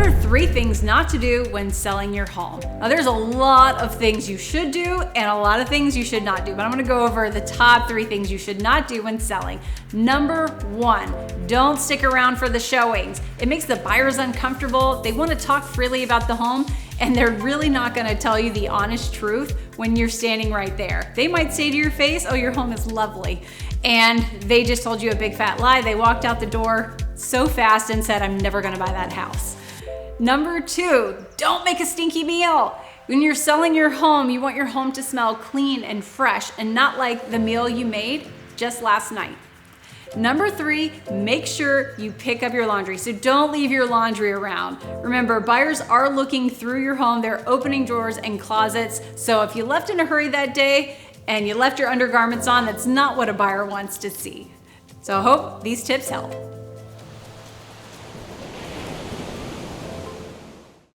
are 3 things not to do when selling your home. Now, there's a lot of things you should do and a lot of things you should not do, but I'm gonna go over the top 3 things you should not do when selling. Number 1, don't stick around for the showings. It makes the buyers uncomfortable. They wanna talk freely about the home, and they're really not gonna tell you the honest truth when you're standing right there. They might say to your face, oh, your home is lovely. And they just told you a big fat lie. They walked out the door so fast and said, I'm never gonna buy that house. Number 2, don't make a stinky meal. When you're selling your home, you want your home to smell clean and fresh and not like the meal you made just last night. Number 3, make sure you pick up your laundry. So don't leave your laundry around. Remember, buyers are looking through your home. They're opening drawers and closets. So if you left in a hurry that day and you left your undergarments on, that's not what a buyer wants to see. So I hope these tips help.